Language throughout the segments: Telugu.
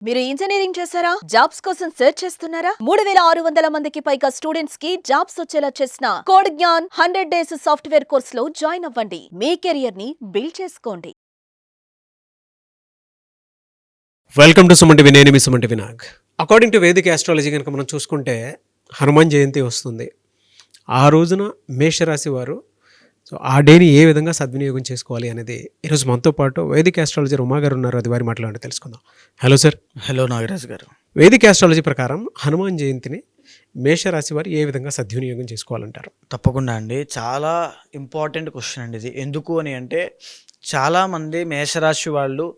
మీరు ఇంజనీరింగ్ చేశారా? జాబ్స్ కోసం సెర్చ్ చేస్తున్నారా? 3600 మందికి పైగా స్టూడెంట్స్ కి జాబ్స్ వచ్చేలా చేసిన Codegnan 100 days software course లో జాయిన్ అవ్వండి. మీ కెరియర్ ని బిల్డ్ చేసుకోండి. Welcome to Suman TV. నేను మీ Suman TV Nag. According to vedic astrology కనుక మనం చూసుకుంటే హనుమాన్ జయంతి వస్తుంది. ఆ రోజున మేషరాశి వారు ఆ డేని ఏ విధంగా సద్వినియోగం చేసుకోవాలి అనేది ఈరోజు మనతో పాటు వేదిక ఆస్ట్రాలజీ ఉమా గారు ఉన్నారు. అది వారి మాట్లాడి తెలుసుకుందాం. Hello sir. హలో నాగరాజ్ గారు. వేదిక ఆస్ట్రాలజీ ప్రకారం హనుమాన్ జయంతిని మేషరాశి వారు ఏ విధంగా సద్వినియోగం చేసుకోవాలంటారు? తప్పకుండా అండి, చాలా ఇంపార్టెంట్ క్వశ్చన్ అండి ఇది. ఎందుకు అని అంటే చాలామంది మేషరాశి వాళ్ళు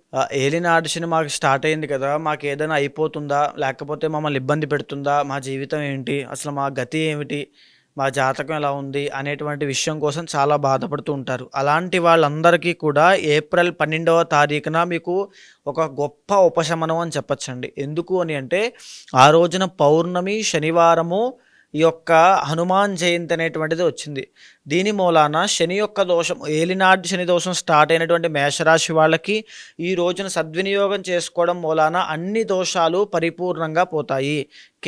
ఏలినాడు శని మాకు స్టార్ట్ అయింది కదా, మాకు ఏదైనా అయిపోతుందా, లేకపోతే మమ్మల్ని ఇబ్బంది పెడుతుందా, మా జీవితం ఏంటి, అసలు మా గతి ఏమిటి, మా జాతకం ఎలా ఉంది అనేటువంటి విషయం కోసం చాలా బాధపడుతూ ఉంటారు. అలాంటి వాళ్ళందరికీ కూడా ఏప్రిల్ 12వ తారీఖున మీకు ఒక గొప్ప ఉపశమనం అని చెప్పచ్చండి. ఎందుకు అని అంటే ఆ రోజున పౌర్ణమి శనివారము ఈ యొక్క హనుమాన్ జయంతి అనేటువంటిది వచ్చింది. దీని మూలాన శని యొక్క దోషం, ఏలినాటి శని దోషం స్టార్ట్ అయినటువంటి మేషరాశి వాళ్ళకి ఈ రోజున సద్వినియోగం చేసుకోవడం మూలాన అన్ని దోషాలు పరిపూర్ణంగా పోతాయి.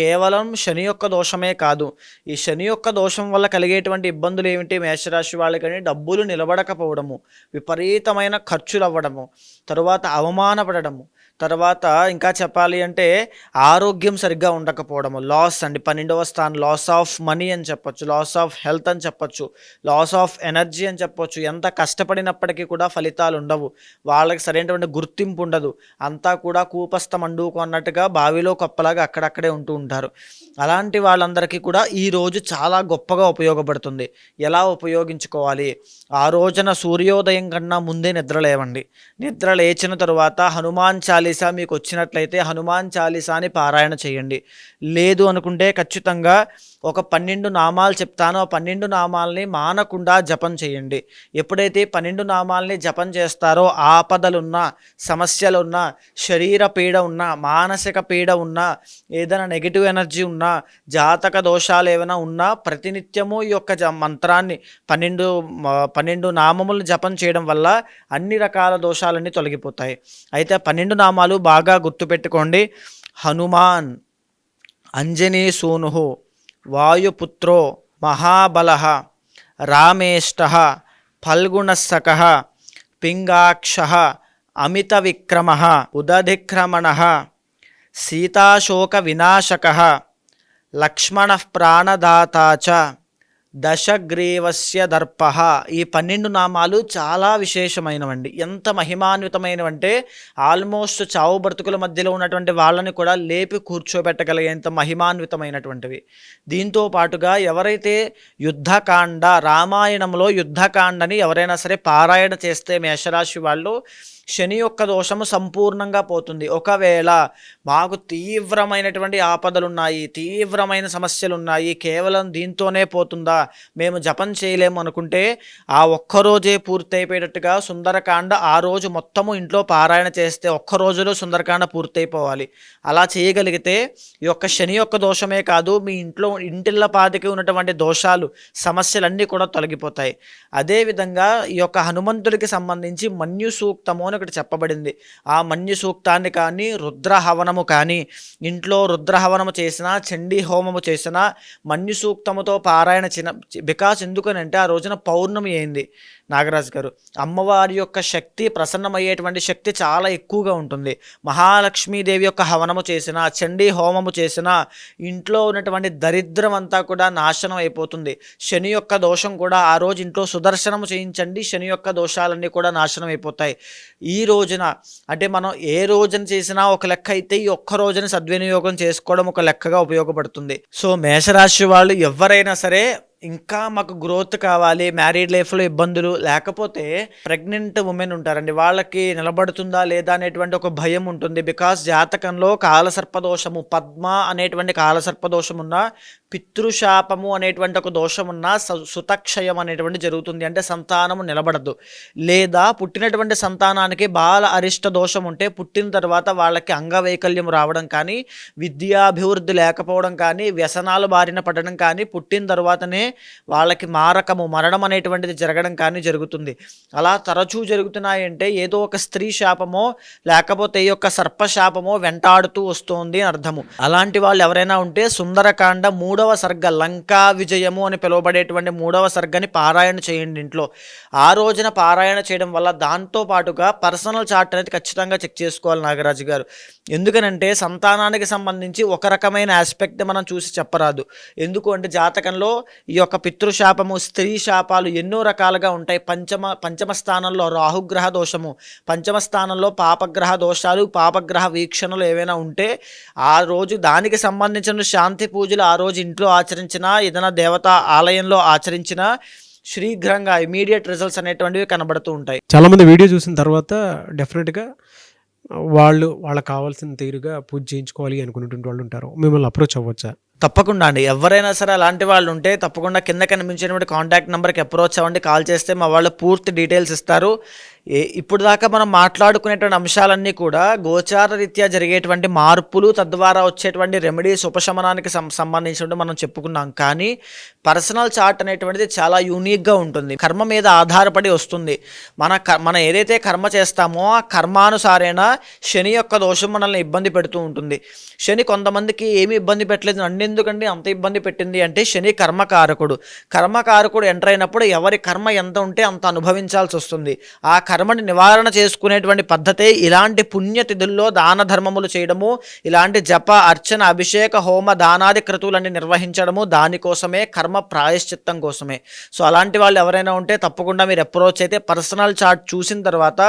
కేవలం శని యొక్క దోషమే కాదు, ఈ శని యొక్క దోషం వల్ల కలిగేటువంటి ఇబ్బందులు ఏమిటి మేషరాశి వాళ్ళకని డబ్బులు నిలబడకపోవడము, విపరీతమైన ఖర్చులు అవ్వడము, తరువాత అవమానపడము, తర్వాత ఇంకా చెప్పాలి అంటే ఆరోగ్యం సరిగ్గా ఉండకపోవడము, లాస్ అండి. 12వ స్థానం లాస్ ఆఫ్ మనీ అని చెప్పొచ్చు, లాస్ ఆఫ్ హెల్త్ అని చెప్పొచ్చు, లాస్ ఆఫ్ ఎనర్జీ అని చెప్పొచ్చు. ఎంత కష్టపడినప్పటికీ కూడా ఫలితాలు ఉండవు, వాళ్ళకి సరైనటువంటి గుర్తింపు ఉండదు, అంతా కూడా కూపస్థ మండూకు అన్నట్టుగా బావిలో కప్పలాగా అక్కడక్కడే ఉంటూ ఉంటారు. అలాంటి వాళ్ళందరికీ కూడా ఈ రోజు చాలా గొప్పగా ఉపయోగపడుతుంది. ఎలా ఉపయోగించుకోవాలి? ఆ రోజున సూర్యోదయం కన్నా ముందే నిద్ర లేవండి. నిద్ర లేచిన తరువాత హనుమాన్ చాలీసా మీకు వచ్చినట్లయితే హనుమాన్ చాలీసాని పారాయణ చేయండి. లేదు అనుకుంటే ఖచ్చితంగా ఒక 12 నామాలు చెప్తానో ఆ 12 నామాలని మానకుండా జపం చేయండి. ఎప్పుడైతే 12 నామాలని జపం చేస్తారో ఆపదలున్నా, సమస్యలున్నా, శరీర పీడ ఉన్నా, మానసిక పీడ ఉన్నా, ఏదైనా నెగిటివ్ ఎనర్జీ ఉన్నా, జాతక దోషాలు ఏమైనా ఉన్నా ప్రతినిత్యము ఈ యొక్క మంత్రాన్ని 12 నామములు జపం చేయడం వల్ల అన్ని రకాల దోషాలన్నీ తొలగిపోతాయి. అయితే 12 నామాలు బాగా గుర్తుపెట్టుకోండి. హనుమాన్ అంజనీ సూను, వాయుపుత్రో మహాబలః, రామేష్టః, ఫల్గుణస్సకః, పింగాక్షః, అమిత విక్రమః, ఉదధిక్రమణః, సీతాశోక వినాశకః, లక్ష్మణః ప్రాణదాతా చ, దశగ్రీవస్య దర్పః. ఈ 12 నామాలు చాలా విశేషమైనవండి. ఎంత మహిమాన్వితమైనవంటే ఆల్మోస్ట్ చావు బ్రతుకుల మధ్యలో ఉన్నటువంటి వాళ్ళని కూడా లేపి కూర్చోబెట్టగలిగేంత మహిమాన్వితమైనటువంటివి. దీంతో పాటుగా ఎవరైతే యుద్ధకాండ, రామాయణంలో యుద్ధకాండని ఎవరైనా సరే పారాయణ చేస్తే మేషరాశి వాళ్ళు శని యొక్క దోషము సంపూర్ణంగా పోతుంది. ఒకవేళ మాకు తీవ్రమైనటువంటి ఆపదలు ఉన్నాయి, తీవ్రమైన సమస్యలు ఉన్నాయి, కేవలం దీంతోనే పోతుందా, మేము జపం చేయలేము అనుకుంటే ఆ ఒక్కరోజే పూర్తయిపోయేటట్టుగా సుందరకాండ ఆ రోజు మొత్తము ఇంట్లో పారాయణ చేస్తే ఒక్కరోజులో సుందరకాండ పూర్తయిపోవాలి. అలా చేయగలిగితే ఈ యొక్క శని యొక్క దోషమే కాదు, మీ ఇంటిళ్ళ పాదికి ఉన్నటువంటి దోషాలు, సమస్యలన్నీ కూడా తొలగిపోతాయి. అదేవిధంగా ఈ యొక్క హనుమంతుడికి సంబంధించి మన్యు సూక్తము ఒకటి చెప్పబడింది. ఆ మన్యు సూక్తాన్ని కానీ, రుద్రహవనము కానీ, ఇంట్లో రుద్రహవనము చేసినా, చండీ హోమము చేసినా మన్యు సూక్తముతో పారాయణ బికాస్ ఎందుకనంటే ఆ రోజున పౌర్ణమి అయింది నాగరాజు గారు. అమ్మవారి యొక్క శక్తి, ప్రసన్నమయ్యేటువంటి శక్తి చాలా ఎక్కువగా ఉంటుంది. మహాలక్ష్మీదేవి యొక్క హవనము చేసినా, చండీ హోమము చేసినా ఇంట్లో ఉన్నటువంటి దరిద్రం అంతా కూడా నాశనం అయిపోతుంది. శని యొక్క దోషం కూడా ఆ రోజు ఇంట్లో సుదర్శనము చేయించండి, శని యొక్క దోషాలన్నీ కూడా నాశనం అయిపోతాయి. ఈ రోజున అంటే మనం ఏ రోజున చేసినా ఒక లెక్క అయితే ఈ ఒక్క రోజున సద్వినియోగం చేసుకోవడం ఒక లెక్కగా ఉపయోగపడుతుంది. సో మేషరాశి వాళ్ళు ఎవరైనా సరే ఇంకా మాకు గ్రోత్ కావాలి, మ్యారీడ్ లైఫ్లో ఇబ్బందులు, లేకపోతే ప్రెగ్నెంట్ ఉమెన్ ఉంటారండి, వాళ్ళకి నిలబడుతుందా లేదా అనేటువంటి ఒక భయం ఉంటుంది. బికాస్ జాతకంలో కాలసర్పదోషము, పద్మ అనేటువంటి కాలసర్పదోషం ఉన్న పితృశాపము అనేటువంటి ఒక దోషం ఉన్న సుతక్షయం అనేటువంటి జరుగుతుంది. అంటే సంతానము నిలబడదు. లేదా పుట్టినటువంటి సంతానానికి బాల అరిష్ట దోషం ఉంటే పుట్టిన తర్వాత వాళ్ళకి అంగవైకల్యం రావడం కానీ, విద్యాభివృద్ధి లేకపోవడం కానీ, వ్యసనాలు బారిన పడడం కానీ, పుట్టిన తర్వాతనే వాళ్ళకి మరణం అనేటువంటిది జరగడం కానీ జరుగుతుంది. అలా తరచూ జరుగుతున్నాయంటే ఏదో ఒక స్త్రీ శాపమో లేకపోతే ఈ యొక్క సర్పశాపమో వెంటాడుతూ వస్తోంది అని అర్థము. అలాంటి వాళ్ళు ఎవరైనా ఉంటే సుందరకాండ 3వ సర్గ లంకా విజయము అని పిలువబడేటువంటి 3వ సర్గని పారాయణ చేయండి ఇంట్లో. ఆ రోజున పారాయణ చేయడం వల్ల దాంతో పాటుగా పర్సనల్ చార్ట్ అనేది ఖచ్చితంగా చెక్ చేసుకోవాలి నాగరాజు గారు. ఎందుకనంటే సంతానానికి సంబంధించి ఒక రకమైన ఆస్పెక్ట్ మనం చూసి చెప్పరాదు. ఎందుకు అంటే జాతకంలో ఈ యొక్క పితృశాపము, స్త్రీ శాపాలు ఎన్నో రకాలుగా ఉంటాయి. పంచమ స్థానంలో రాహుగ్రహ దోషము, పంచమ స్థానంలో పాపగ్రహ దోషాలు, పాపగ్రహ వీక్షణలు ఏవైనా ఉంటే ఆ రోజు దానికి సంబంధించిన శాంతి పూజలు ఆ రోజు ఇంట్లో ఆచరించినా, ఏదైనా దేవతా ఆలయంలో ఆచరించినా శీఘ్రంగా ఇమీడియట్ రిజల్ట్స్ అనేటువంటివి కనబడుతూ ఉంటాయి. చాలామంది వీడియో చూసిన తర్వాత డెఫినెట్గా వాళ్ళకి కావాల్సిన తీరుగా పూజ చేయించుకోవాలి అనుకునేటువంటి వాళ్ళు ఉంటారు. మిమ్మల్ని అప్రోచ్ అవ్వచ్చా? తప్పకుండా అండి. ఎవరైనా సరే అలాంటి వాళ్ళు ఉంటే తప్పకుండా కింద కనిపించినటువంటి కాంటాక్ట్ నెంబర్కి అప్రోచ్ అవ్వండి. కాల్ చేస్తే మా వాళ్ళు పూర్తి డీటెయిల్స్ ఇస్తారు. ఇప్పుడు దాకా మనం మాట్లాడుకునేటువంటి అంశాలన్నీ కూడా గోచార రీత్యా జరిగేటువంటి మార్పులు, తద్వారా వచ్చేటువంటి రెమెడీస్, ఉపశమనానికి సంబంధించినట్టు మనం చెప్పుకున్నాం. కానీ పర్సనల్ చార్ట్ అనేటువంటిది చాలా యూనిక్గా ఉంటుంది. కర్మ మీద ఆధారపడి వస్తుంది. మనం ఏదైతే కర్మ చేస్తామో ఆ కర్మానుసారేణ శని యొక్క దోషం మనల్ని ఇబ్బంది పెడుతూ ఉంటుంది. శని కొంతమందికి ఏమీ ఇబ్బంది పెట్టలేదు, ఎందుకంటే అంత ఇబ్బంది పెట్టింది అంటే శని కర్మకారకుడు. కర్మకారకుడు ఎంటర్ అయినప్పుడు ఎవరి కర్మ ఎంత ఉంటే అంత అనుభవించాల్సి వస్తుంది. ఆ కర్మని నివారణ చేసుకునేటువంటి పద్ధతే ఇలాంటి పుణ్యతిథుల్లో దాన ధర్మములు చేయడము, ఇలాంటి జప, అర్చన, అభిషేక, హోమ, దానాది క్రతువులన్నీ నిర్వహించడము. దానికోసమే, కర్మ ప్రాయశ్చిత్తం కోసమే. సో అలాంటి వాళ్ళు ఎవరైనా ఉంటే తప్పకుండా మీరు అప్రోచ్ అయితే పర్సనల్ చార్ట్ చూసిన తర్వాత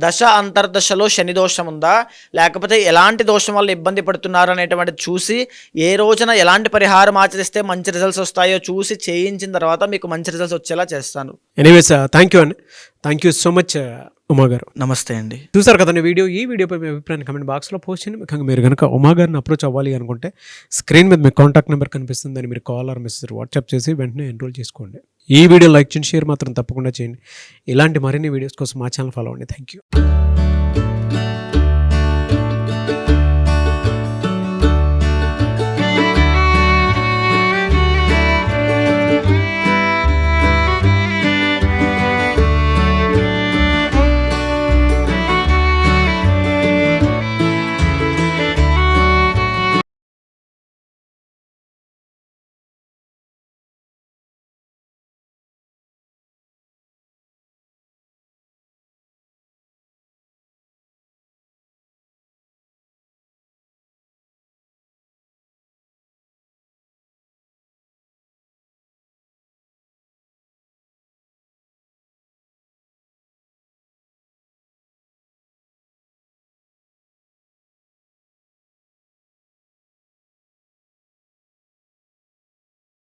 దశ అంతర్దశలో శని దోషం ఉందా, లేకపోతే ఎలాంటి దోషం వల్ల ఇబ్బంది పడుతున్నారు అనేటువంటిది చూసి ఏ రోజున ఎలాంటి పరిహారం ఆచరిస్తే మంచి రిజల్ట్స్ వస్తాయో చూసి చేయించిన తర్వాత మీకు మంచి రిజల్ట్స్ వచ్చేలా చేస్తాను. ఎనీవేస్ థ్యాంక్ యూ అండి. Thank you so much Uma గారు. నమస్తే అండి. చూసారు కదండి ఈ వీడియోపై మీ అభిప్రాయాన్ని కమెంట్ బాక్స్లో పోస్ట్ చేయండి. ముఖ్యంగా మీరు కనుక ఉమా గారిని అప్రోచ్ అవ్వాలి అనుకుంటే స్క్రీన్ మీద మీ కాంటాక్ట్ నెంబర్ కనిపిస్తుందని మీరు కాల్ ఆర్ మెసేజ్ వాట్సాప్ చేసి వెంటనే ఎన్రోల్ చేసుకోండి. ఈ వీడియో లైక్ చేయండి, షేర్ మాత్రం తప్పకుండా చేయండి. ఇలాంటి మరిన్ని వీడియోస్ కోసం మా ఛానల్ ఫాలో అవ్వండి. Thank you.